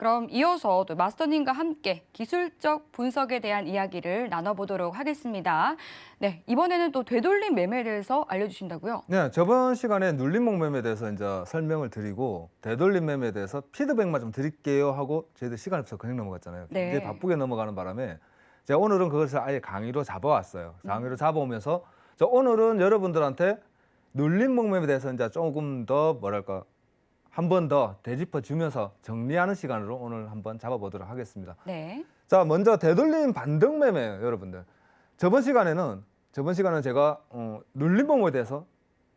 그럼 이어서 또 마스터님과 함께 기술적 분석에 대한 이야기를 나눠보도록 하겠습니다. 네, 이번에는 또 되돌림 매매에 대해서 알려주신다고요? 네, 저번 시간에 눌림목 매매에 대해서 이제 설명을 드리고 되돌림 매매에 대해서 피드백만 좀 드릴게요 하고 저희들 시간이 없어서 그냥 넘어갔잖아요. 굉장히 네. 바쁘게 넘어가는 바람에 제가 오늘은 그것을 아예 강의로 잡아왔어요. 강의로 잡아오면서 오늘은 여러분들한테 눌림목 매매에 대해서 이제 조금 더 뭐랄까 한 번 더 되짚어 주면서 정리하는 시간으로 오늘 한번 잡아보도록 하겠습니다. 네. 자, 먼저 되돌림 반등 매매예요, 여러분들. 저번 시간에는 제가 눌림목에 대해서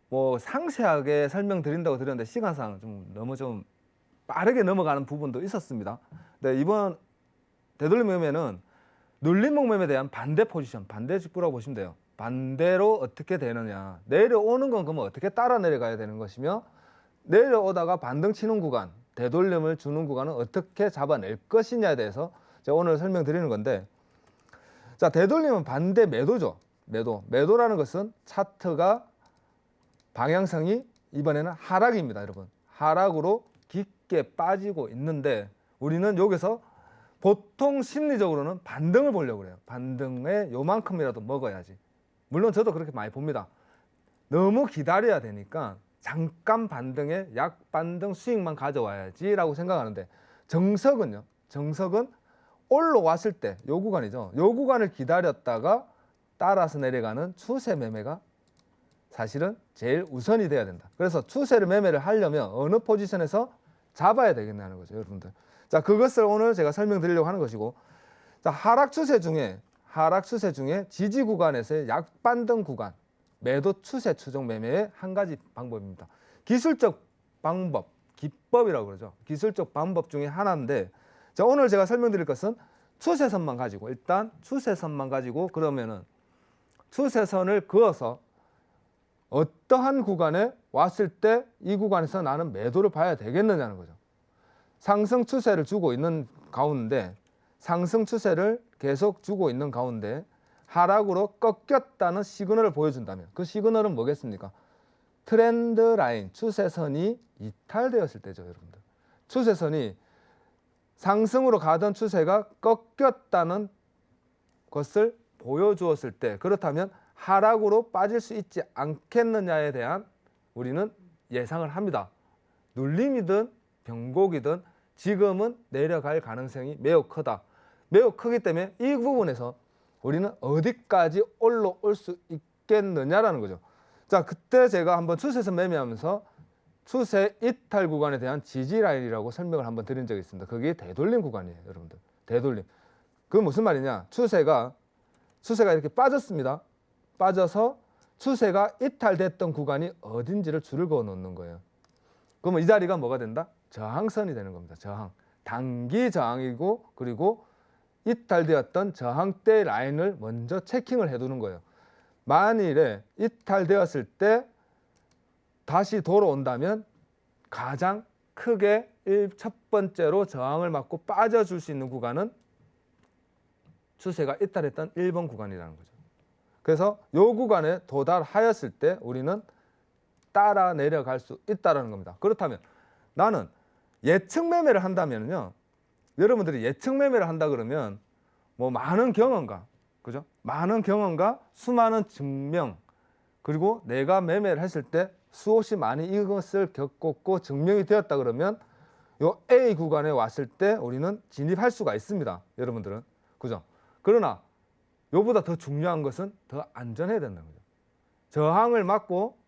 뭐 상세하게 설명드린다고 드렸는데 시간상 너무 빠르게 넘어가는 부분도 있었습니다. 네, 이번 되돌림 매매는 눌림목 매매에 대한 반대 포지션, 반대 직구라고 보시면 돼요. 반대로 어떻게 되느냐. 내려오는 건 그러면 어떻게 따라 내려가야 되는 것이며 내려오다가 반등 치는 구간, 되돌림을 주는 구간은 어떻게 잡아낼 것이냐에 대해서 제가 오늘 설명드리는 건데, 자, 되돌림은 반대 매도죠. 매도라는 것은 차트가 방향성이 이번에는 하락입니다, 여러분. 하락으로 깊게 빠지고 있는데 우리는 여기서 보통 심리적으로는 반등을 보려고 그래요. 반등에 요만큼이라도 먹어야지. 물론 저도 그렇게 많이 봅니다. 너무 기다려야 되니까 잠깐 반등에 약 반등 수익만 가져와야지라고 생각하는데 정석은 올라왔을 때 요 구간이죠. 요 구간을 기다렸다가 따라서 내려가는 추세 매매가 사실은 제일 우선이 돼야 된다. 그래서 추세를 매매를 하려면 어느 포지션에서 잡아야 되겠냐는 거죠, 여러분들. 자, 그것을 오늘 제가 설명드리려고 하는 것이고, 자, 하락 추세 중에 지지 구간에서의 약반등 구간, 매도 추세 추종 매매의 한 가지 방법입니다. 기술적 방법, 기법이라고 그러죠. 기술적 방법 중에 하나인데, 자, 오늘 제가 설명드릴 것은 추세선만 가지고, 일단 추세선만 가지고 그러면은 추세선을 그어서 어떠한 구간에 왔을 때 이 구간에서 나는 매도를 봐야 되겠느냐는 거죠. 상승 추세를 주고 있는 가운데, 상승 추세를 계속 주고 있는 가운데 하락으로 꺾였다는 시그널을 보여준다면 그 시그널은 뭐겠습니까? 트렌드 라인, 추세선이 이탈되었을 때죠, 여러분들. 추세선이 상승으로 가던 추세가 꺾였다는 것을 보여주었을 때, 그렇다면 하락으로 빠질 수 있지 않겠느냐에 대한 우리는 예상을 합니다. 눌림이든 변곡이든 지금은 내려갈 가능성이 매우 크다. 매우 크기 때문에 이 부분에서 우리는 어디까지 올라올 수 있겠느냐라는 거죠. 자, 그때 제가 한번 추세선 매매하면서 추세 이탈 구간에 대한 지지 라인이라고 설명을 한번 드린 적이 있습니다. 그게 되돌림 구간이에요, 여러분들. 되돌림. 그건 무슨 말이냐? 추세가 이렇게 빠졌습니다. 빠져서 추세가 이탈됐던 구간이 어딘지를 줄을 그어 놓는 거예요. 그러면 이 자리가 뭐가 된다? 저항선이 되는 겁니다. 저항. 단기 저항이고, 그리고 이탈되었던 저항대 라인을 먼저 체킹을 해두는 거예요. 만일에 이탈되었을 때 다시 돌아온다면 가장 크게 첫 번째로 저항을 맞고 빠져줄 수 있는 구간은 추세가 이탈했던 1번 구간이라는 거죠. 그래서 이 구간에 도달하였을 때 우리는 따라 내려갈 수 있다는 겁니다. 그렇다면 나는 예측 매매를 한다면요, 여러분들이 예측 매매를 한다 그러면 뭐 많은 경험과, 그죠? 많은 경험과 수많은 증명, 그리고 내가 매매를 했을 때 수없이 많이 이것을 겪었고 증명이 되었다 그러면 요 A 구간에 왔을 때 우리는 진입할 수가 있습니다, 여러분들은. 그죠? 그러나 요보다 더 중요한 것은 더 안전해야 된다는 거죠. 저항을 맞고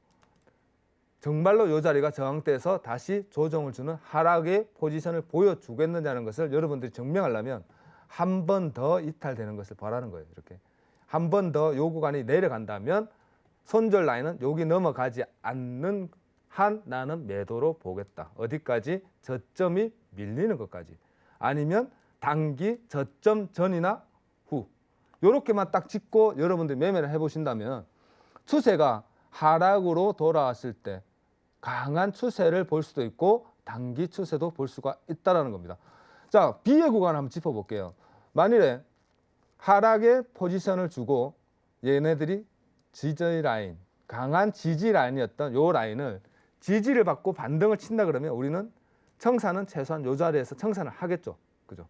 정말로 요 자리가 저항대에서 다시 조정을 주는 하락의 포지션을 보여주겠느냐는 것을 여러분들이 증명하려면 한 번 더 이탈되는 것을 바라는 거예요. 이렇게 한 번 더 요 구간이 내려간다면 손절 라인은 여기 넘어가지 않는 한 나는 매도로 보겠다. 어디까지? 저점이 밀리는 것까지. 아니면 단기 저점 전이나 후. 요렇게만 딱 짚고 여러분들이 매매를 해보신다면 추세가 하락으로 돌아왔을 때 강한 추세를 볼 수도 있고 단기 추세도 볼 수가 있다는 겁니다. 자, B의 구간을 한번 짚어볼게요. 만일에 하락의 포지션을 주고 얘네들이 지지 라인, 강한 지지 라인이었던 요 라인을 지지를 받고 반등을 친다 그러면 우리는 청산은 최소한 요 자리에서 청산을 하겠죠. 그죠?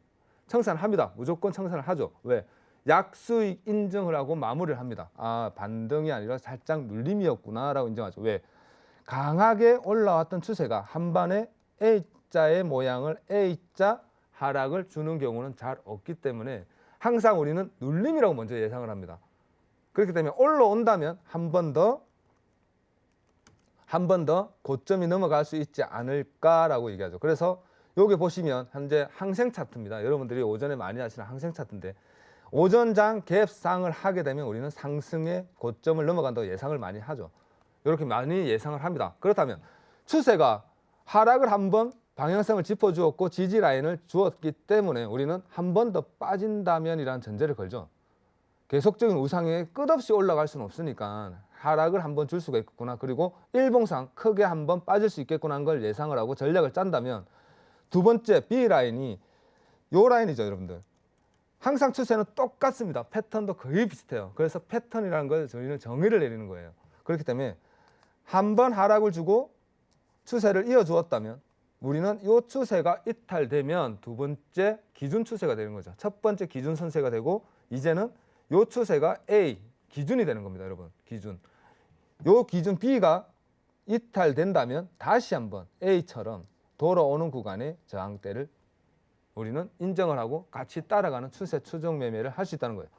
청산을 합니다. 무조건 청산을 하죠. 왜? 약수익 인정을 하고 마무리를 합니다. 아, 반등이 아니라 살짝 눌림이었구나라고 인정하죠. 왜? 강하게 올라왔던 추세가 한반에 A자의 모양을 A자 하락을 주는 경우는 잘 없기 때문에 항상 우리는 눌림이라고 먼저 예상을 합니다. 그렇기 때문에 올라온다면 한 번 더 고점이 넘어갈 수 있지 않을까라고 얘기하죠. 그래서 여기 보시면 현재 항생 차트입니다. 여러분들이 오전에 많이 하시는 항생 차트인데 오전장 갭상을 하게 되면 우리는 상승의 고점을 넘어간다고 예상을 많이 하죠. 이렇게 많이 예상을 합니다. 그렇다면 추세가 하락을 한번 방향성을 짚어주었고 지지 라인을 주었기 때문에 우리는 한 번 더 빠진다면이라는 전제를 걸죠. 계속적인 우상에 끝없이 올라갈 수는 없으니까 하락을 한번 줄 수가 있겠구나. 그리고 일봉상 크게 한번 빠질 수 있겠구나 하는 걸 예상을 하고 전략을 짠다면 두 번째 B라인이 요 라인이죠, 여러분들. 항상 추세는 똑같습니다. 패턴도 거의 비슷해요. 그래서 패턴이라는 걸 저희는 정의를 내리는 거예요. 그렇기 때문에 한 번 하락을 주고 추세를 이어주었다면 우리는 이 추세가 이탈되면 두 번째 기준 추세가 되는 거죠. 첫 번째 기준 선세가 되고 이제는 이 추세가 A 기준이 되는 겁니다, 여러분. 기준. 이 기준 B가 이탈된다면 다시 한번 A처럼 돌아오는 구간의 저항대를 우리는 인정을 하고 같이 따라가는 추세 추종 매매를 할 수 있다는 거예요.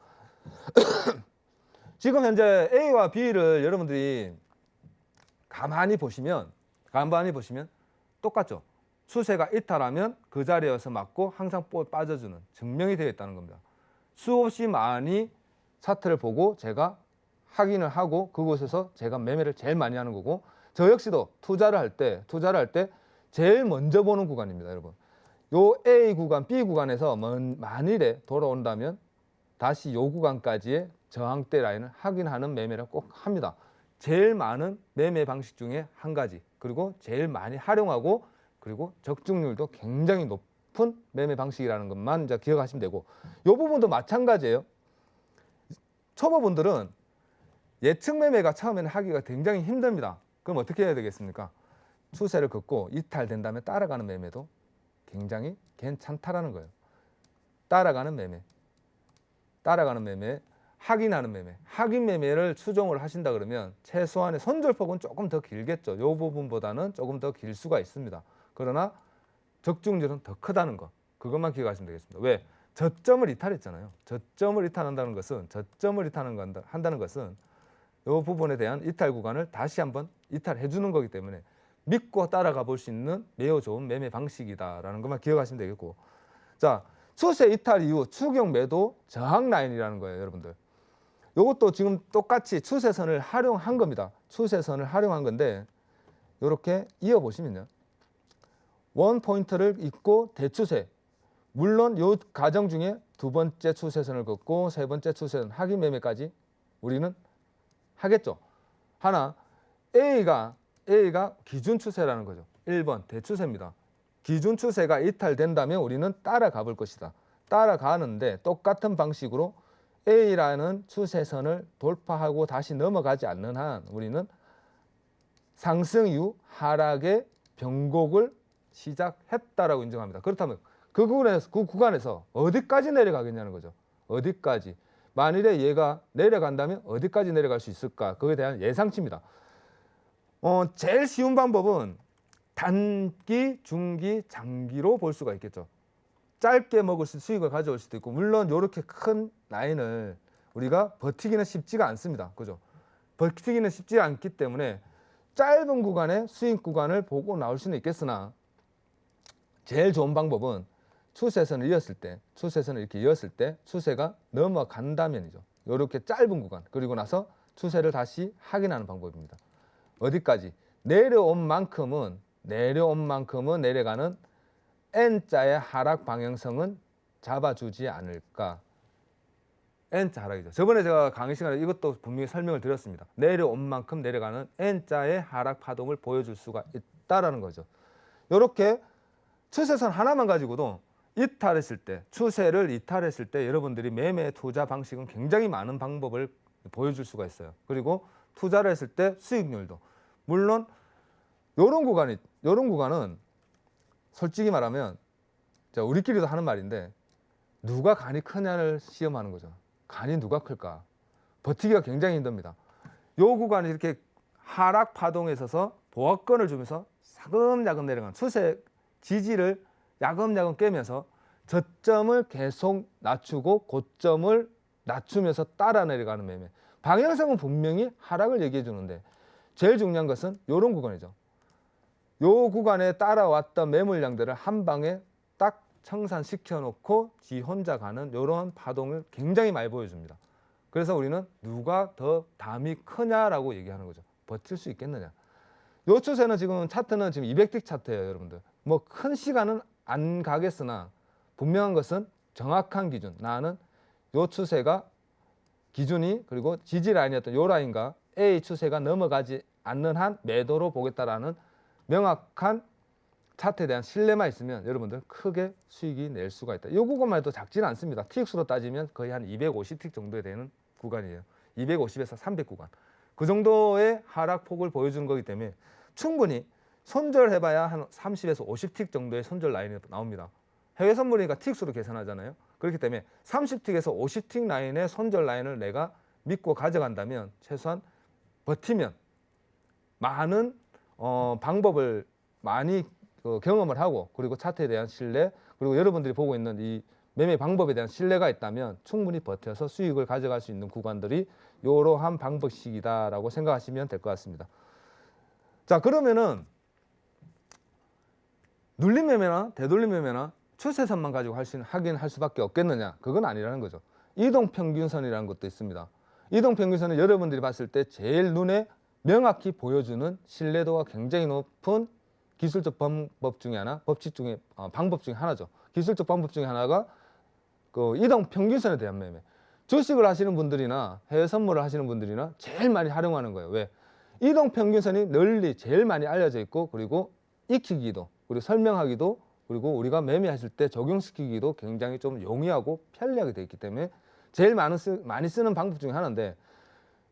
지금 현재 A와 B를 여러분들이 가만히 보시면 똑같죠. 추세가 이탈하면 그 자리에서 맞고 항상 빠져주는 증명이 되어 있다는 겁니다. 수없이 많이 차트를 보고 제가 확인을 하고 그곳에서 제가 매매를 제일 많이 하는 거고 저 역시도 투자를 할 때 제일 먼저 보는 구간입니다, 여러분. 요 A 구간, B 구간에서 만일에 돌아온다면 다시 요 구간까지의 저항대 라인을 확인하는 매매를 꼭 합니다. 제일 많은 매매 방식 중에 한 가지, 그리고 제일 많이 활용하고 그리고 적중률도 굉장히 높은 매매 방식이라는 것만 이제 기억하시면 되고 이 부분도 마찬가지예요. 초보분들은 예측 매매가 처음에는 하기가 굉장히 힘듭니다. 그럼 어떻게 해야 되겠습니까? 추세를 긋고 이탈된다면 따라가는 매매도 굉장히 괜찮다라는 거예요. 따라가는 매매, 확인하는 매매, 확인 매매를 추종을 하신다 그러면 최소한의 손절폭은 조금 더 길겠죠. 이 부분보다는 조금 더 길 수가 있습니다. 그러나 적중률은 더 크다는 것, 그것만 기억하시면 되겠습니다. 왜? 저점을 이탈했잖아요. 저점을 이탈한다는 것은 이 부분에 대한 이탈 구간을 다시 한번 이탈해 주는 거기 때문에 믿고 따라가 볼 수 있는 매우 좋은 매매 방식이다라는 것만 기억하시면 되겠고, 자, 추세 이탈 이후 추격 매도 저항 라인이라는 거예요, 여러분들. 이것도 지금 똑같이 추세선을 활용한 겁니다. 추세선을 활용한 건데 이렇게 이어 보시면요, 원 포인트를 잇고 대추세, 물론 이 과정 중에 두 번째 추세선을 긋고 세 번째 추세선 확인 매매까지 우리는 하겠죠. 하나, A가 기준 추세라는 거죠. 1번 대추세입니다. 기준 추세가 이탈된다면 우리는 따라가 볼 것이다. 따라가는데 똑같은 방식으로 A라는 추세선을 돌파하고 다시 넘어가지 않는 한 우리는 상승 이후 하락의 변곡을 시작했다라고 인정합니다. 그렇다면 그 구간에서 어디까지 내려가겠냐는 거죠. 어디까지. 만일에 얘가 내려간다면 어디까지 내려갈 수 있을까? 그거에 대한 예상치입니다. 제일 쉬운 방법은 단기, 중기, 장기로 볼 수가 있겠죠. 짧게 먹을 수 수익을 가져올 수도 있고, 물론 이렇게 큰 라인을 우리가 버티기는 쉽지가 않습니다. 그죠? 버티기는 쉽지 않기 때문에 짧은 구간의 수익 구간을 보고 나올 수는 있겠으나 제일 좋은 방법은 추세선을 이렇게 이었을 때 추세가 넘어간다면이죠. 이렇게 짧은 구간, 그리고 나서 추세를 다시 확인하는 방법입니다. 어디까지? 내려온 만큼은 내려가는 N자의 하락 방향성은 잡아주지 않을까. N자 하락이죠. 저번에 제가 강의 시간에 이것도 분명히 설명을 드렸습니다. 내려온 만큼 내려가는 N자의 하락 파동을 보여줄 수가 있다라는 거죠. 이렇게 추세선 하나만 가지고도 추세를 이탈했을 때 여러분들이 매매 투자 방식은 굉장히 많은 방법을 보여줄 수가 있어요. 그리고 투자를 했을 때 수익률도, 물론 이런 구간은 솔직히 말하면 자, 우리끼리도 하는 말인데 누가 간이 크냐를 시험하는 거죠. 간이 누가 클까? 버티기가 굉장히 힘듭니다. 요 구간이 이렇게 하락 파동에 있어서 보합권을 주면서 사금야금 내려가는 추세 지지를 야금야금 깨면서 저점을 계속 낮추고 고점을 낮추면서 따라 내려가는 매매. 방향성은 분명히 하락을 얘기해 주는데 제일 중요한 것은 이런 구간이죠. 요 구간에 따라왔던 매물량들을 한 방에 딱 청산시켜 놓고 지 혼자 가는 이런 파동을 굉장히 많이 보여줍니다. 그래서 우리는 누가 더 담이 크냐라고 얘기하는 거죠. 버틸 수 있겠느냐. 요 추세는 지금 차트는 지금 200틱 차트예요, 여러분들. 뭐 큰 시간은 안 가겠으나 분명한 것은 정확한 기준. 나는 요 추세가 기준이 그리고 지지 라인이었던 요 라인과 A 추세가 넘어가지 않는 한 매도로 보겠다라는 명확한 차트에 대한 신뢰만 있으면 여러분들 크게 수익이 낼 수가 있다. 이 구간만 해도 작지는 않습니다. 틱수로 따지면 거의 한 250틱 정도에 되는 구간이에요. 250에서 300 구간. 그 정도의 하락폭을 보여주는 거기 때문에 충분히 손절해봐야 한 30에서 50틱 정도의 손절 라인이 나옵니다. 해외 선물이니까 틱수로 계산하잖아요. 그렇기 때문에 30틱에서 50틱 라인의 손절 라인을 내가 믿고 가져간다면 최소한 버티면 많은 방법을 많이 경험을 하고 그리고 차트에 대한 신뢰 그리고 여러분들이 보고 있는 이 매매 방법에 대한 신뢰가 있다면 충분히 버텨서 수익을 가져갈 수 있는 구간들이 이러한 방법식이다라고 생각하시면 될 것 같습니다. 자, 그러면은 눌림 매매나 되돌림 매매나 추세선만 가지고 하긴 할 수밖에 없겠느냐? 그건 아니라는 거죠. 이동평균선이라는 것도 있습니다. 이동평균선은 여러분들이 봤을 때 제일 눈에 명확히 보여주는 신뢰도가 굉장히 높은 기술적 방법 중에 하나, 방법 중에 하나죠. 기술적 방법 중에 하나가 그 이동평균선에 대한 매매. 주식을 하시는 분들이나 해외 선물을 하시는 분들이나 제일 많이 활용하는 거예요. 왜? 이동평균선이 널리 제일 많이 알려져 있고 그리고 익히기도 그리고 설명하기도 그리고 우리가 매매하실 때 적용시키기도 굉장히 좀 용이하고 편리하게 되어 있기 때문에 제일 많이 쓰는 방법 중에 하나인데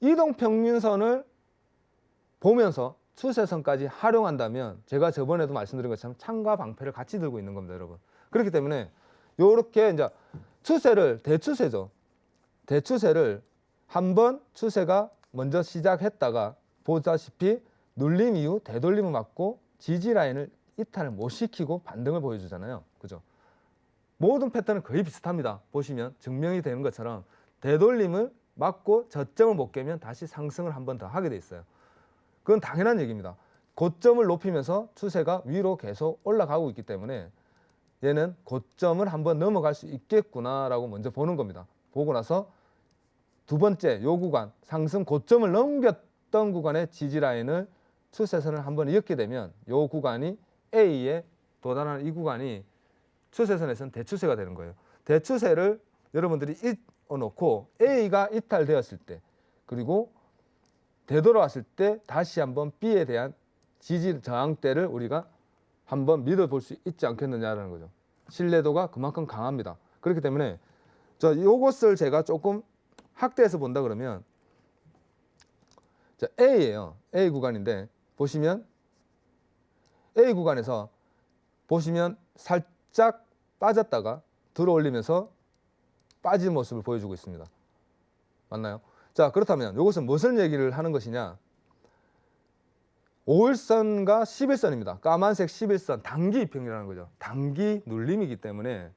이동평균선을 보면서 추세선까지 활용한다면 제가 저번에도 말씀드린 것처럼 창과 방패를 같이 들고 있는 겁니다, 여러분. 그렇기 때문에 이렇게 이제 추세를 대추세죠. 대추세를 한번 추세가 먼저 시작했다가 보다시피 눌림 이후 되돌림을 맞고 지지 라인을 이탈을 못 시키고 반등을 보여주잖아요. 그죠? 모든 패턴은 거의 비슷합니다. 보시면 증명이 되는 것처럼 되돌림을 맞고 저점을 못 깨면 다시 상승을 한 번 더 하게 돼 있어요. 그건 당연한 얘기입니다. 고점을 높이면서 추세가 위로 계속 올라가고 있기 때문에 얘는 고점을 한번 넘어갈 수 있겠구나라고 먼저 보는 겁니다. 보고 나서 두 번째 요 구간 상승 고점을 넘겼던 구간의 지지 라인을 추세선을 한번 이었게 되면 요 구간이 A에 도달하는 이 구간이 추세선에서는 대추세가 되는 거예요. 대추세를 여러분들이 놓고 A가 이탈되었을 때 그리고 되돌아왔을 때 다시 한번 B에 대한 지지 저항대를 우리가 한번 믿어볼 수 있지 않겠느냐라는 거죠. 신뢰도가 그만큼 강합니다. 그렇기 때문에 요것을 제가 조금 확대해서 본다 그러면 A예요. A 구간인데 보시면 A 구간에서 보시면 살짝 빠졌다가 들어올리면서 빠진 모습을 보여주고 있습니다. 맞나요? 자, 그렇다면 이것은 무슨 얘기를 하는 것이냐? 5일선과 11선입니다. 까만색 11선, 단기 이평이라는 거죠. 단기 눌림이기 때문에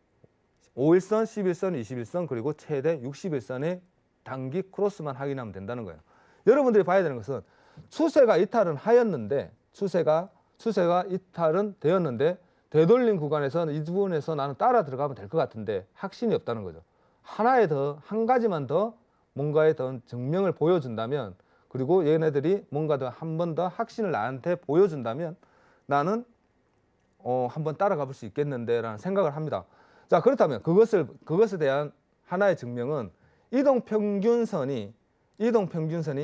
5일선, 11선, 21선 그리고 최대 60일선의 단기 크로스만 확인하면 된다는 거예요. 여러분들이 봐야 되는 것은 추세가 이탈은 하였는데 추세가 이탈은 되었는데 되돌림 구간에서 이 부분에서 나는 따라 들어가면 될 것 같은데 확신이 없다는 거죠. 한 가지만 더 뭔가에 더 증명을 보여준다면 그리고 얘네들이 뭔가 더 한 번 더 확신을 나한테 보여준다면 나는 한번 따라가 볼 수 있겠는데 라는 생각을 합니다. 자, 그렇다면 그것에 대한 하나의 증명은 이동평균선이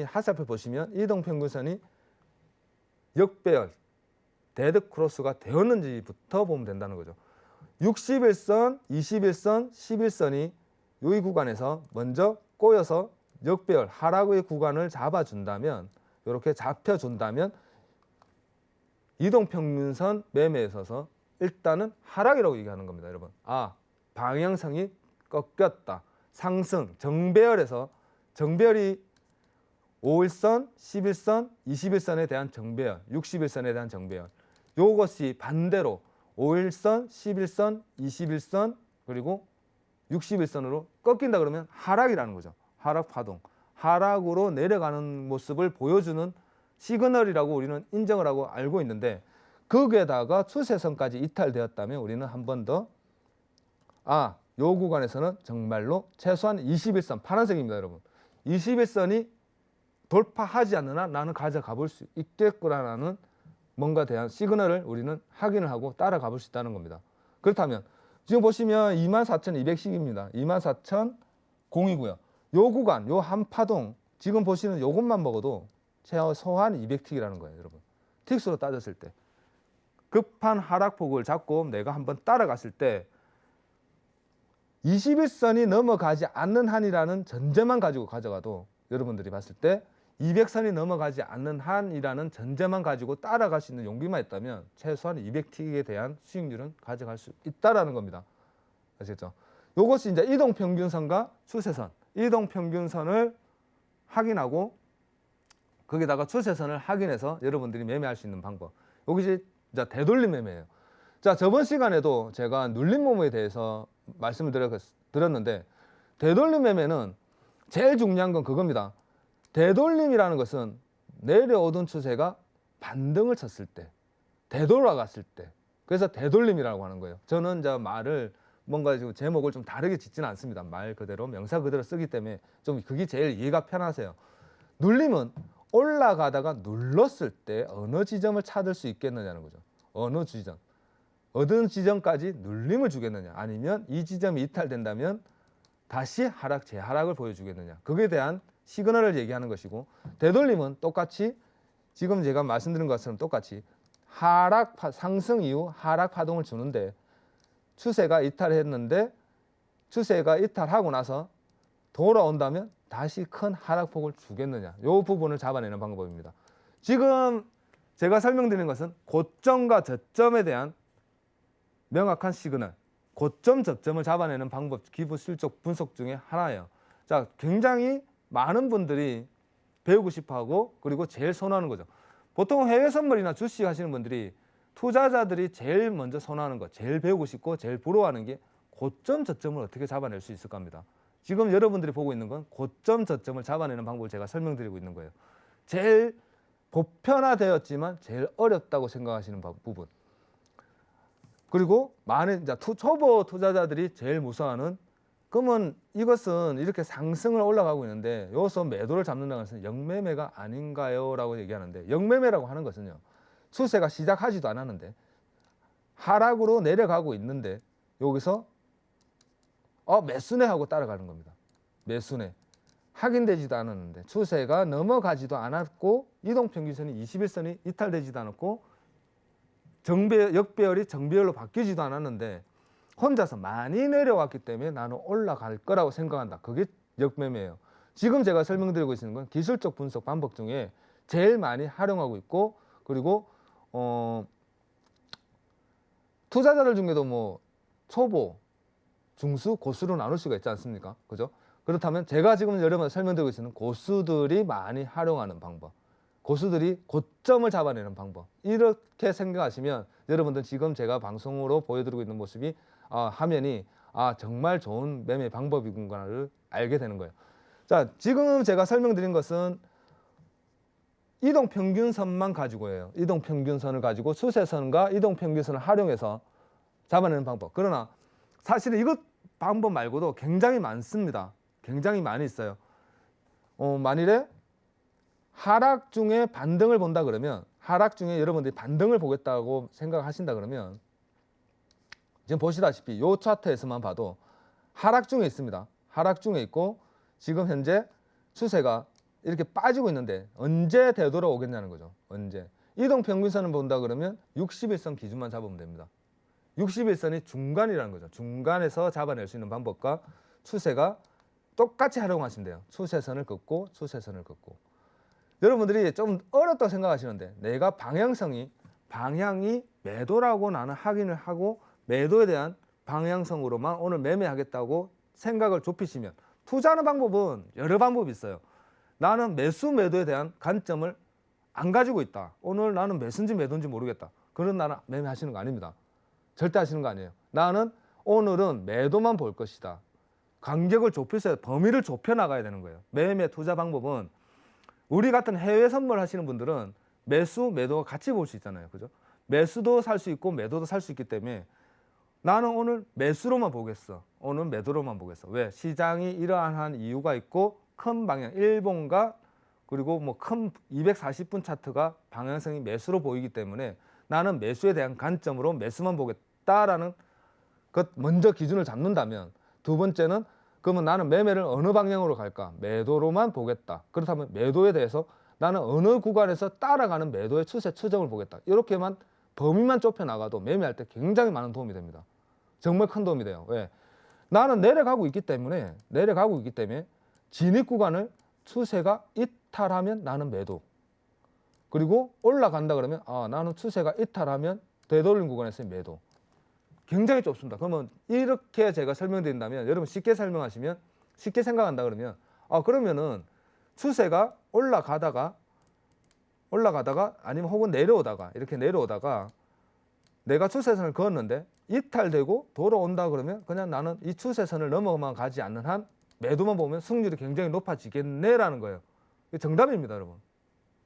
하살표 보시면 이동평균선이 역배열 데드 크로스가 되었는지부터 보면 된다는 거죠. 60일선, 21선, 11선이 이 구간에서 먼저 꼬여서 역배열 하락의 구간을 잡아준다면 이렇게 잡혀준다면 이동평균선 매매에 있어서 일단은 하락이라고 얘기하는 겁니다, 여러분. 아, 방향성이 꺾였다. 상승, 정배열에서 정배열이 5일선, 11선, 21선에 대한 정배열, 60일선에 대한 정배열. 요것이 반대로 5일선, 11선, 21선 그리고 60일선으로 꺾인다 그러면 하락이라는 거죠. 하락 파동. 하락으로 내려가는 모습을 보여주는 시그널이라고 우리는 인정을 하고 알고 있는데 거기에다가 추세선까지 이탈되었다면 우리는 한 번 더 요 구간에서는 정말로 최소한 21선, 파란색입니다, 여러분. 21선이 돌파하지 않는 한 나는 가져가 볼 수 있겠구나라는 뭔가 대한 시그널을 우리는 확인을 하고 따라가 볼 수 있다는 겁니다. 그렇다면 지금 보시면 24,210입니다. 24,000이고요. 요 구간, 요 한 파동 지금 보시는 요것만 먹어도 최소한 200틱이라는 거예요, 여러분. 틱수로 따졌을 때. 급한 하락폭을 잡고 내가 한번 따라갔을 때 21선이 넘어가지 않는 한이라는 전제만 가지고 가져가도 여러분들이 봤을 때 200선이 넘어가지 않는 한이라는 전제만 가지고 따라갈 수 있는 용기만 있다면 최소한 200틱에 대한 수익률은 가져갈 수 있다라는 겁니다. 아시겠죠? 요것이 이제 이동평균선과 추세선, 이동평균선을 확인하고 거기다가 추세선을 확인해서 여러분들이 매매할 수 있는 방법. 여기서 이제 되돌림 매매예요. 자, 저번 시간에도 제가 눌림 매매에 대해서 말씀을 드렸는데 되돌림 매매는 제일 중요한 건 그겁니다. 되돌림이라는 것은 내려오던 추세가 반등을 쳤을 때, 되돌아갔을 때, 그래서 되돌림이라고 하는 거예요. 저는 이제 말을 뭔가 지금 제목을 좀 다르게 짓지는 않습니다. 말 그대로 명사 그대로 쓰기 때문에 좀 그게 제일 이해가 편하세요. 눌림은 올라가다가 눌렀을 때 어느 지점을 찾을 수 있겠느냐는 거죠. 어느 지점, 어느 지점까지 눌림을 주겠느냐, 아니면 이 지점이 이탈된다면 다시 하락, 재하락을 보여주겠느냐, 그에 대한 시그널을 얘기하는 것이고, 되돌림은 똑같이 지금 제가 말씀드린 것처럼 똑같이 하락, 상승 이후 하락 파동을 주는데 추세가 이탈했는데 추세가 이탈하고 나서 돌아온다면 다시 큰 하락폭을 주겠느냐, 이 부분을 잡아내는 방법입니다. 지금 제가 설명드리는 것은 고점과 저점에 대한 명확한 시그널, 고점, 저점을 잡아내는 방법, 기부 실적 분석 중에 하나예요. 자, 굉장히 많은 분들이 배우고 싶어하고 그리고 제일 선호하는 거죠. 보통 해외 선물이나 주식 하시는 분들이 투자자들이 제일 먼저 선호하는 것, 제일 배우고 싶고 제일 부러워하는 게 고점, 저점을 어떻게 잡아낼 수 있을까 합니다. 지금 여러분들이 보고 있는 건 고점, 저점을 잡아내는 방법을 제가 설명드리고 있는 거예요. 제일 보편화되었지만 제일 어렵다고 생각하시는 부분. 그리고 많은 초보 투자자들이 제일 무서워하는, 그러면 이것은 이렇게 상승을 올라가고 있는데 여기서 매도를 잡는다는 것은 역매매가 아닌가요? 라고 얘기하는데, 역매매라고 하는 것은요, 추세가 시작하지도 않았는데 하락으로 내려가고 있는데 여기서 매수네 하고 따라가는 겁니다. 매수네. 확인되지도 않았는데 추세가 넘어가지도 않았고 이동평균선이 21선이 이탈되지도 않았고 역배열이 정배열로 바뀌지도 않았는데 혼자서 많이 내려왔기 때문에 나는 올라갈 거라고 생각한다. 그게 역매매예요. 지금 제가 설명드리고 있는 건 기술적 분석 방법 중에 제일 많이 활용하고 있고, 그리고 투자자들 중에도 뭐 초보, 중수, 고수로 나눌 수가 있지 않습니까? 그죠? 그렇다면 제가 지금 여러분한테 설명드리고 있는 고수들이 많이 활용하는 방법, 고수들이 고점을 잡아내는 방법, 이렇게 생각하시면 여러분들 지금 제가 방송으로 보여드리고 있는 모습이 화면이 정말 좋은 매매 방법이구나를 알게 되는 거예요. 자, 지금 제가 설명드린 것은 이동평균선만 가지고예요. 이동평균선을 가지고 추세선과 이동평균선을 활용해서 잡아내는 방법. 그러나 사실은 이것 방법 말고도 굉장히 많습니다. 굉장히 많이 있어요. 만일에 하락 중에 반등을 본다 그러면, 하락 중에 여러분들이 반등을 보겠다고 생각하신다 그러면 지금 보시다시피 이 차트에서만 봐도 하락 중에 있습니다. 하락 중에 있고 지금 현재 추세가 이렇게 빠지고 있는데 언제 되돌아오겠냐는 거죠. 언제. 이동평균선을 본다 그러면 61선 기준만 잡으면 됩니다. 61선이 중간이라는 거죠. 중간에서 잡아낼 수 있는 방법과 추세가 똑같이 활용하시면 돼요. 추세선을 긋고 추세선을 긋고. 여러분들이 좀 어렵다고 생각하시는데 내가 방향성이 방향이 매도라고 나는 확인을 하고 매도에 대한 방향성으로만 오늘 매매하겠다고 생각을 좁히시면, 투자하는 방법은 여러 방법이 있어요. 나는 매수 매도에 대한 관점을 안 가지고 있다. 오늘 나는 매수인지 매도인지 모르겠다. 그런 나는 매매하시는 거 아닙니다. 절대 하시는 거 아니에요. 나는 오늘은 매도만 볼 것이다. 간격을 좁혀서 범위를 좁혀 나가야 되는 거예요. 매매 투자 방법은 우리 같은 해외 선물 하시는 분들은 매수 매도가 같이 볼 수 있잖아요. 그죠? 매수도 살 수 있고 매도도 살 수 있기 때문에 나는 오늘 매수로만 보겠어. 오늘 매도로만 보겠어. 왜? 시장이 이러한 이유가 있고 큰 방향, 일본과 그리고 뭐 큰 240분 차트가 방향성이 매수로 보이기 때문에 나는 매수에 대한 관점으로 매수만 보겠다라는 것 먼저 기준을 잡는다면, 두 번째는 그러면 나는 매매를 어느 방향으로 갈까? 매도로만 보겠다. 그렇다면 매도에 대해서 나는 어느 구간에서 따라가는 매도의 추세 추정을 보겠다. 이렇게만 범위만 좁혀 나가도 매매할 때 굉장히 많은 도움이 됩니다. 정말 큰 도움이 돼요. 왜? 나는 내려가고 있기 때문에 진입 구간을 추세가 이탈하면 나는 매도. 그리고 올라간다 그러면 나는 추세가 이탈하면 되돌린 구간에서 매도. 굉장히 좁습니다. 그러면 이렇게 제가 설명드린다면, 여러분 쉽게 설명하시면, 쉽게 생각한다 그러면 그러면은 추세가 올라가다가 아니면 혹은 내려오다가, 이렇게 내려오다가 내가 추세선을 그었는데 이탈되고 돌아온다 그러면 그냥 나는 이 추세선을 넘어만 가지 않는 한 매도만 보면 승률이 굉장히 높아지겠네라는 거예요. 이게 정답입니다, 여러분.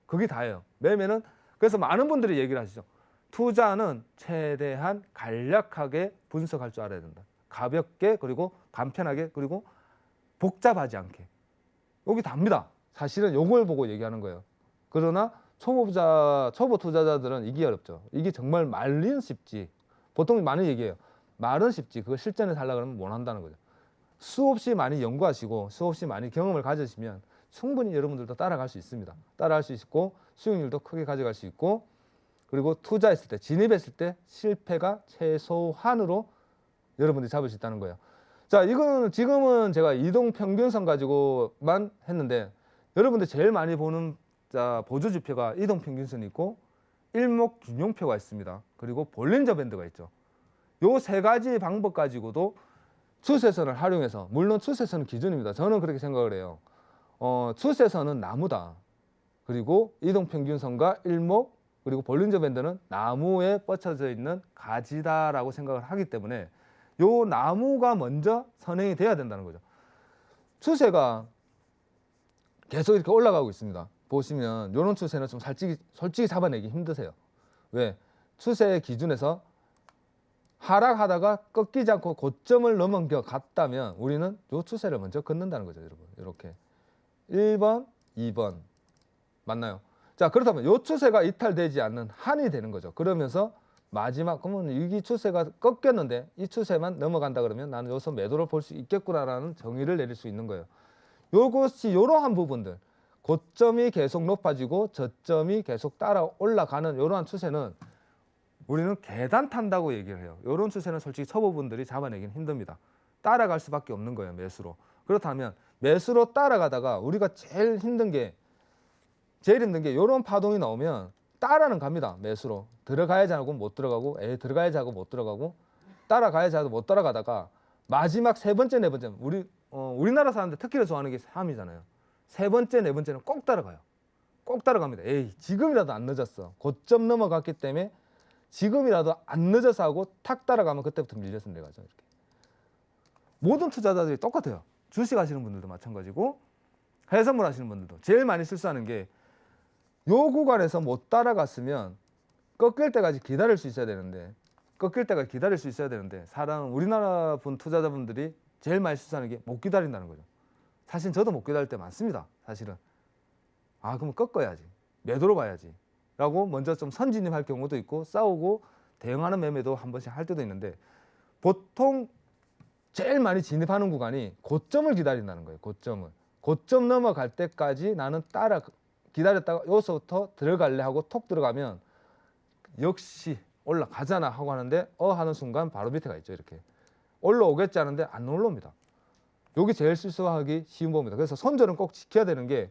그게 다예요. 매매는, 그래서 많은 분들이 얘기를 하시죠. 투자는 최대한 간략하게 분석할 줄 알아야 된다. 가볍게, 그리고 간편하게, 그리고 복잡하지 않게. 여기 답니다. 사실은 요걸 보고 얘기하는 거예요. 그러나 초보 투자자들은 이게 어렵죠. 이게 정말 말은 쉽지. 보통 많이 얘기해요. 말은 쉽지. 그거 실전에서 하려고 하면 못 한다는 거죠. 수없이 많이 연구하시고 수없이 많이 경험을 가지시면 충분히 여러분들도 따라갈 수 있습니다. 따라갈 수 있고 수익률도 크게 가져갈 수 있고, 그리고 투자했을 때, 진입했을 때 실패가 최소한으로 여러분들이 잡을 수 있다는 거예요. 자, 이거는 지금은 제가 이동평균선 가지고만 했는데, 여러분들 제일 많이 보는 보조지표가 이동평균선이 있고 일목균용표가 있습니다. 그리고 볼린저 밴드가 있죠. 요 세 가지 방법 가지고도 추세선을 활용해서, 물론 추세선은 기준입니다. 저는 그렇게 생각을 해요. 추세선은 나무다. 그리고 이동평균선과 일목, 그리고 볼린저 밴드는 나무에 뻗쳐져 있는 가지다라고 생각을 하기 때문에 요 나무가 먼저 선행이 돼야 된다는 거죠. 추세가 계속 이렇게 올라가고 있습니다. 보시면 이런 추세는 좀 솔직히 잡아내기 힘드세요. 왜? 추세 기준에서 하락하다가 꺾이지 않고 고점을 넘겨 갔다면 우리는 요 추세를 먼저 걷는다는 거죠, 여러분. 이렇게 1번, 2번 맞나요? 자, 그렇다면 요 추세가 이탈되지 않는 한이 되는 거죠. 그러면서 마지막, 그러면 이 추세가 꺾였는데 이 추세만 넘어간다 그러면 나는 여기서 매도를 볼 수 있겠구나라는 정의를 내릴 수 있는 거예요. 요것이 이러한 부분들, 고점이 계속 높아지고 저점이 계속 따라 올라가는 이러한 추세는 우리는 계단 탄다고 얘기를 해요. 이런 추세는 솔직히 초보분들이 잡아내기는 힘듭니다. 따라갈 수밖에 없는 거예요, 매수로. 그렇다면 매수로 따라가다가 우리가 제일 힘든 게 이런 파동이 나오면 따라는 갑니다. 매수로 들어가야지 하고 못 들어가고, 들어가야지 하고 못 들어가고, 따라가야지 하고 못 따라가다가 마지막 세 번째, 네 번째, 우리나라 사람들 특히나 좋아하는 게 3이잖아요. 세 번째, 네 번째는 꼭 따라가요. 꼭 따라갑니다. 지금이라도 안 늦었어. 고점 넘어갔기 때문에 지금이라도 안 늦어서 하고 탁 따라가면 그때부터 밀려서 내려가죠. 이렇게. 모든 투자자들이 똑같아요. 주식 하시는 분들도 마찬가지고 해선물 하시는 분들도 제일 많이 실수하는 게, 요 구간에서 못 따라갔으면 꺾일 때까지 기다릴 수 있어야 되는데, 우리나라 분 투자자분들이 제일 많이 실수하는 게 못 기다린다는 거죠. 사실 저도 못 기다릴 때 많습니다. 사실은. 그럼 꺾어야지, 매도로 봐야지 라고 먼저 좀 선진입할 경우도 있고, 싸우고 대응하는 매매도 한 번씩 할 때도 있는데, 보통 제일 많이 진입하는 구간이 고점을 기다린다는 거예요. 고점 넘어갈 때까지 나는 기다렸다가 여기서부터 들어갈래 하고 톡 들어가면 역시 올라가잖아 하고 하는데 하는 순간 바로 밑에가 있죠. 이렇게 올라오겠지 하는데 안 올라옵니다. 여기 제일 실수하기 쉬운 겁니다. 그래서 손절은 꼭 지켜야 되는 게,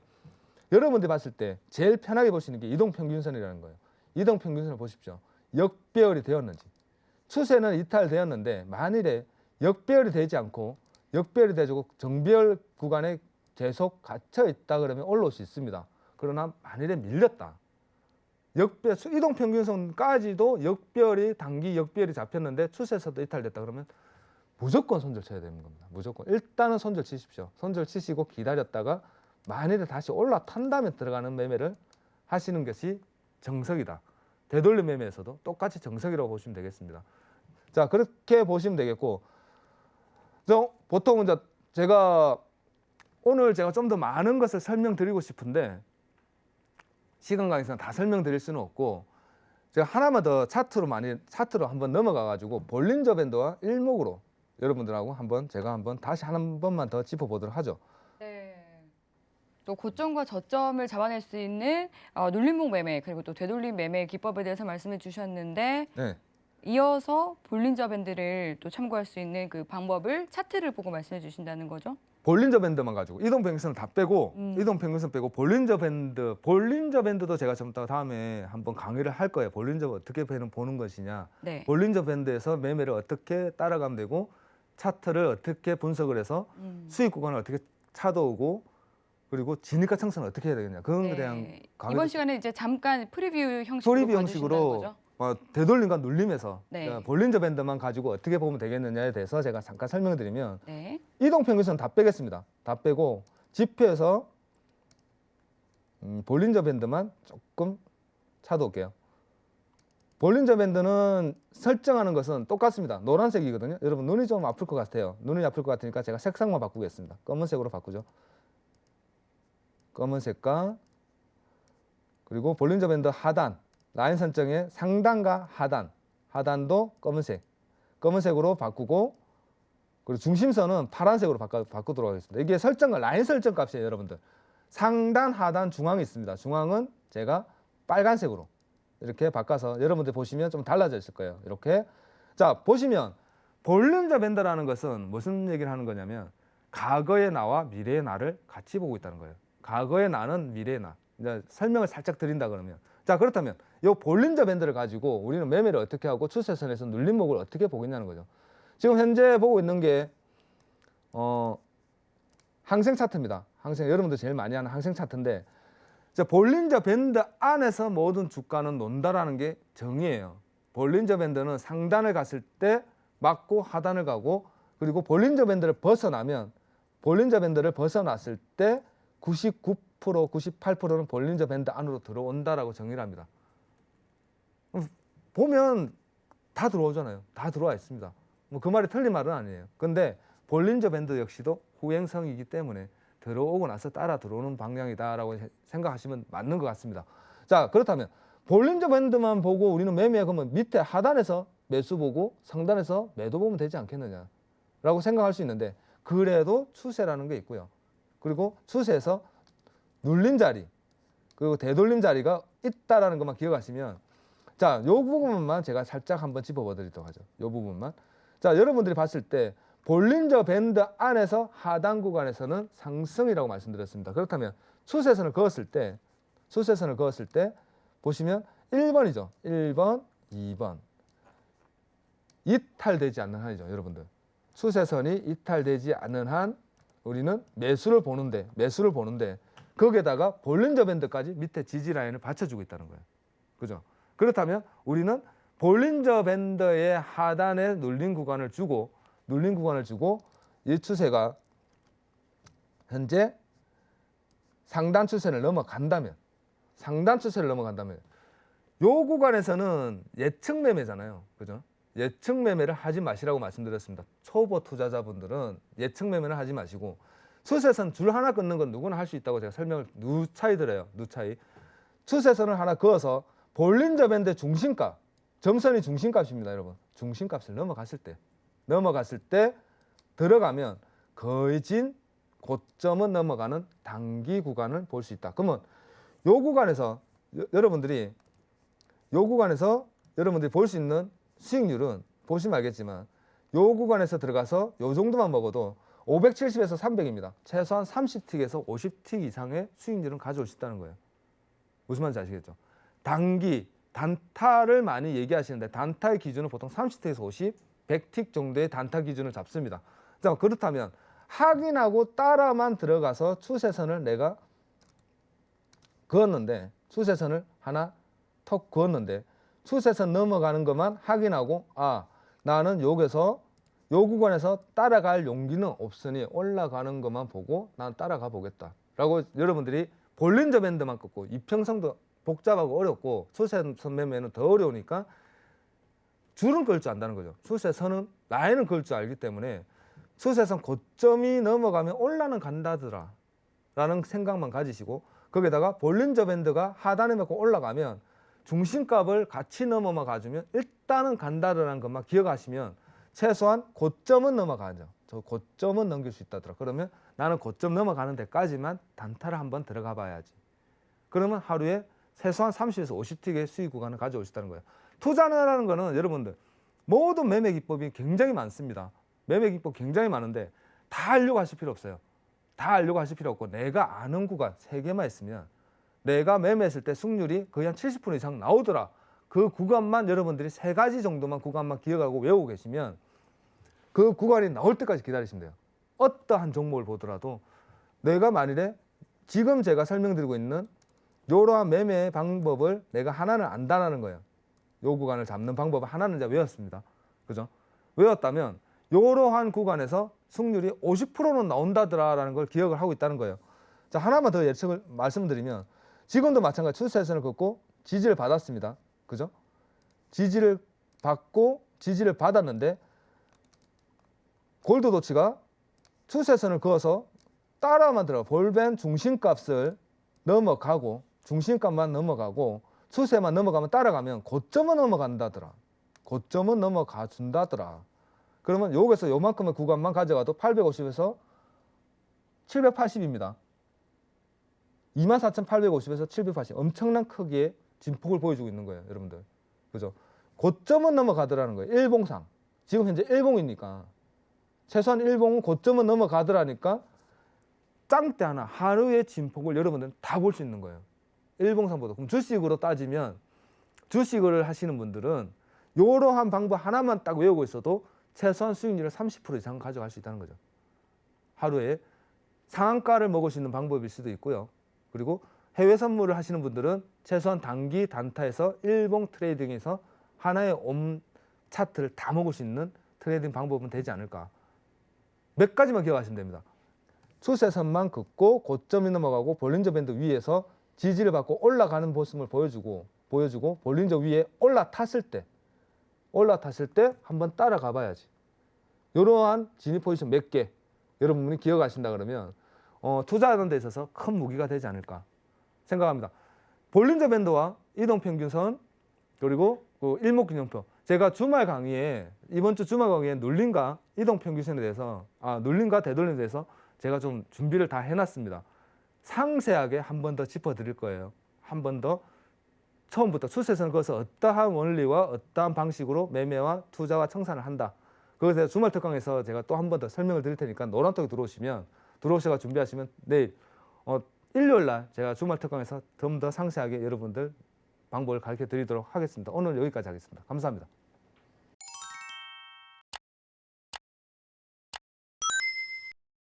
여러분들이 봤을 때 제일 편하게 볼 수 있는 게 이동평균선이라는 거예요. 이동평균선을 보십시오. 역배열이 되었는지. 추세는 이탈되었는데 만일에 역배열이 되지 않고 역배열이 되고 정배열 구간에 계속 갇혀 있다 그러면 올라올 수 있습니다. 그러나 만일에 밀렸다. 이동평균선까지도 단기 역배열이 잡혔는데 추세에서도 이탈됐다 그러면 무조건 손절 쳐야 되는 겁니다. 무조건. 일단은 손절 치십시오. 손절 치시고 기다렸다가 만일에 다시 올라탄 다음에 들어가는 매매를 하시는 것이 정석이다. 되돌림 매매에서도 똑같이 정석이라고 보시면 되겠습니다. 자, 그렇게 보시면 되겠고, 보통 이제 오늘 제가 좀 더 많은 것을 설명드리고 싶은데 시간 관계상 다 설명드릴 수는 없고, 제가 하나만 더 차트로 한번 넘어가 가지고 볼린저 밴드와 일목으로 여러분들하고 제가 다시 한 번만 더 짚어보도록 하죠. 네. 또 고점과 저점을 잡아낼 수 있는 눌림목 매매 그리고 또 되돌림 매매 기법에 대해서 말씀해 주셨는데 네. 이어서 볼린저 밴드를 또 참고할 수 있는 그 방법을 차트를 보고 말씀해 주신다는 거죠? 볼린저 밴드만 가지고 이동평균선을 다 빼고 이동평균선 빼고 볼린저 밴드도 제가 좀 더 다음에 한번 강의를 할 거예요. 볼린저 어떻게 보는 것이냐. 네. 볼린저 밴드에서 매매를 어떻게 따라가면 되고 차트를 어떻게 분석을 해서 수익 구간을 어떻게 찾아오고 그리고 진입가 청산을 어떻게 해야 되겠냐. 그런 것에 대한 강의. 이번 시간에 이제 잠깐 프리뷰 형식으로 봐주신다는 거죠? 되돌림과 눌림에서 네. 볼린저 밴드만 가지고 어떻게 보면 되겠느냐에 대해서 제가 잠깐 설명을 드리면 네. 이동평균선 다 빼겠습니다. 다 빼고 지표에서 볼린저 밴드만 조금 찾아올게요. 볼린저 밴드는 설정하는 것은 똑같습니다. 노란색이거든요. 여러분 눈이 좀 아플 것 같아요. 눈이 아플 것 같으니까 제가 색상만 바꾸겠습니다. 검은색으로 바꾸죠. 검은색과 그리고 볼린저 밴드 하단 라인 설정의 상단과 하단도 검은색으로 바꾸고 그리고 중심선은 파란색으로 바꾸도록 하겠습니다. 이게 라인 설정 값이에요, 여러분들. 상단, 하단, 중앙이 있습니다. 중앙은 제가 빨간색으로 이렇게 바꿔서 여러분들 보시면 좀 달라져 있을 거예요. 이렇게. 자, 보시면 볼린저 밴드라는 것은 무슨 얘기를 하는 거냐면 과거의 나와 미래의 나를 같이 보고 있다는 거예요. 과거의 나는 미래의 나. 이제 설명을 살짝 드린다 그러면. 자, 그렇다면 이 볼린저 밴드를 가지고 우리는 매매를 어떻게 하고 추세선에서 눌림목을 어떻게 보겠냐는 거죠. 지금 현재 보고 있는 게 항생 차트입니다. 여러분들 제일 많이 하는 항생 차트인데 볼린저 밴드 안에서 모든 주가는 논다라는 게 정의예요. 볼린저 밴드는 상단을 갔을 때 맞고 하단을 가고 그리고 볼린저 밴드를 벗어났을 때 99%, 98%는 볼린저 밴드 안으로 들어온다라고 정의를 합니다. 보면 다 들어오잖아요. 다 들어와 있습니다. 그 말이 틀린 말은 아니에요. 근데 볼린저 밴드 역시도 후행성이기 때문에 들어오고 나서 따라 들어오는 방향이다라고 생각하시면 맞는 것 같습니다. 자, 그렇다면 볼린저 밴드만 보고 우리는 매매 그러면 밑에 하단에서 매수 보고 상단에서 매도 보면 되지 않겠느냐라고 생각할 수 있는데 그래도 추세라는 게 있고요. 그리고 추세에서 눌린 자리 그리고 되돌림 자리가 있다라는 것만 기억하시면 자, 요 부분만 제가 살짝 한번 짚어보도록 하죠. 요 부분만. 자, 여러분들이 봤을 때 볼린저 밴드 안에서 하단 구간에서는 상승이라고 말씀드렸습니다. 그렇다면 추세선을 그었을 때 보시면 1번이죠. 1번, 2번. 이탈되지 않는 한이죠, 여러분들. 추세선이 이탈되지 않는 한 우리는 매수를 보는데 거기에다가 볼린저 밴드까지 밑에 지지 라인을 받쳐주고 있다는 거예요. 그죠? 그렇다면 우리는 볼린저 밴드의 하단에 눌린 구간을 주고 이 추세가 현재 상단 추세를 넘어간다면 요 구간에서는 예측 매매잖아요. 그죠? 예측 매매를 하지 마시라고 말씀드렸습니다. 초보 투자자분들은 예측 매매를 하지 마시고 추세선 줄 하나 끊는 건 누구나 할 수 있다고 제가 설명을 누차히 드려요. 추세선을 하나 그어서 볼린저 밴드 중심값, 점선이 중심값입니다, 여러분. 중심값을 넘어갔을 때 들어가면 거의 진 고점은 넘어가는 단기 구간을 볼 수 있다. 그러면 요 구간에서 여러분들이 볼 수 있는 수익률은 보시면 알겠지만 요 구간에서 들어가서 요 정도만 먹어도 570에서 300입니다. 최소한 30틱에서 50틱 이상의 수익률은 가져올 수 있다는 거예요. 무슨 말인지 아시겠죠? 단기 단타를 많이 얘기하시는데 단타의 기준은 보통 30틱에서 50, 100틱 정도의 단타 기준을 잡습니다. 자, 그렇다면 확인하고 따라만 들어가서 추세선을 내가 그었는데 추세선을 하나 턱 그었는데 추세선 넘어가는 것만 확인하고 나는 여기서 요 구간에서 따라갈 용기는 없으니 올라가는 것만 보고 난 따라가 보겠다 라고 여러분들이 볼린저 밴드만 꺾고 이평선도 복잡하고 어렵고 추세선 매매는 더 어려우니까 줄은 그을 줄 안다는 거죠. 추세선은 라인은 그을 줄 알기 때문에 추세선 고점이 넘어가면 올라는 간다더라 라는 생각만 가지시고 거기다가 볼린저 밴드가 하단에 맞고 올라가면 중심값을 같이 넘어가 가주면 일단은 간다라는 것만 기억하시면 최소한 고점은 넘어가죠. 저 고점은 넘길 수 있다더라. 그러면 나는 고점 넘어가는 데까지만 단타를 한번 들어가 봐야지. 그러면 하루에 최소한 30에서 50틱의 수익 구간을 가져올 수 있다는 거예요. 투자라는 거는 여러분들 모든 매매 기법이 굉장히 많습니다. 매매 기법 굉장히 많은데 다 알려고 하실 필요 없어요. 다 알려고 하실 필요 없고 내가 아는 구간 3개만 있으면 내가 매매했을 때 승률이 거의 한 70% 이상 나오더라. 그 구간만 여러분들이 3가지 정도만 구간만 기억하고 외우고 계시면 그 구간이 나올 때까지 기다리시면 돼요. 어떠한 종목을 보더라도 내가 만일에 지금 제가 설명드리고 있는 이러한 매매 방법을 내가 하나는 안다라는 거예요. 요 구간을 잡는 방법을 하나는 이제 외웠습니다. 그죠? 외웠다면 이러한 구간에서 승률이 50%는 나온다더라라는 걸 기억을 하고 있다는 거예요. 자, 하나만 더 예측을 말씀드리면 지금도 마찬가지 추세선을 긋고 지지를 받았습니다. 그죠? 지지를 받고 지지를 받았는데 골드도치가 추세선을 그어서 따라만 들어가 볼벤 중심값을 넘어가고 중심값만 넘어가고 추세만 넘어가면 따라가면 고점은 넘어간다더라. 고점은 넘어가 준다더라. 그러면 여기서 요만큼의 구간만 가져가도 850에서 780입니다. 24,850에서 780 엄청난 크기의 진폭을 보여주고 있는 거예요, 여러분들. 그죠? 고점은 넘어가더라는 거예요. 일봉상. 지금 현재 일봉이니까 최소한 일봉은 고점은 넘어가더라니까 짱대 하나 하루의 진폭을 여러분들은 다 볼 수 있는 거예요. 일봉상보다. 그럼 주식으로 따지면 주식을 하시는 분들은 이러한 방법 하나만 딱 외우고 있어도 최소한 수익률을 30% 이상 가져갈 수 있다는 거죠. 하루에 상한가를 먹을 수 있는 방법일 수도 있고요. 그리고 해외 선물을 하시는 분들은 최소한 단기 단타에서 일봉 트레이딩에서 하나의 차트를 다 먹을 수 있는 트레이딩 방법은 되지 않을까. 몇 가지만 기억하시면 됩니다. 추세선만 긋고 고점이 넘어가고 볼린저 밴드 위에서 지지를 받고 올라가는 모습을 보여주고 볼린저 위에 올라탔을 때 한번 따라가 봐야지. 이러한 진입 포지션 몇 개 여러분이 기억하신다 그러면 투자하는 데 있어서 큰 무기가 되지 않을까 생각합니다. 볼린저 밴드와 이동평균선 그리고 그 일목균형표 제가 주말 강의에 이번 주 주말 강의에 눌림과 이동평균선에 대해서 눌림과 되돌림에 대해서 제가 좀 준비를 다 해놨습니다. 상세하게 한 번 더 짚어드릴 거예요. 한 번 더 처음부터 추세선을 그어서 어떠한 원리와 어떠한 방식으로 매매와 투자와 청산을 한다. 그것에 주말 특강에서 제가 또 한 번 더 설명을 드릴 테니까 노란톡에 들어오셔서 준비하시면 내일 일요일 날 제가 주말 특강에서 좀 더 상세하게 여러분들 방법을 가르쳐 드리도록 하겠습니다. 오늘 여기까지 하겠습니다. 감사합니다.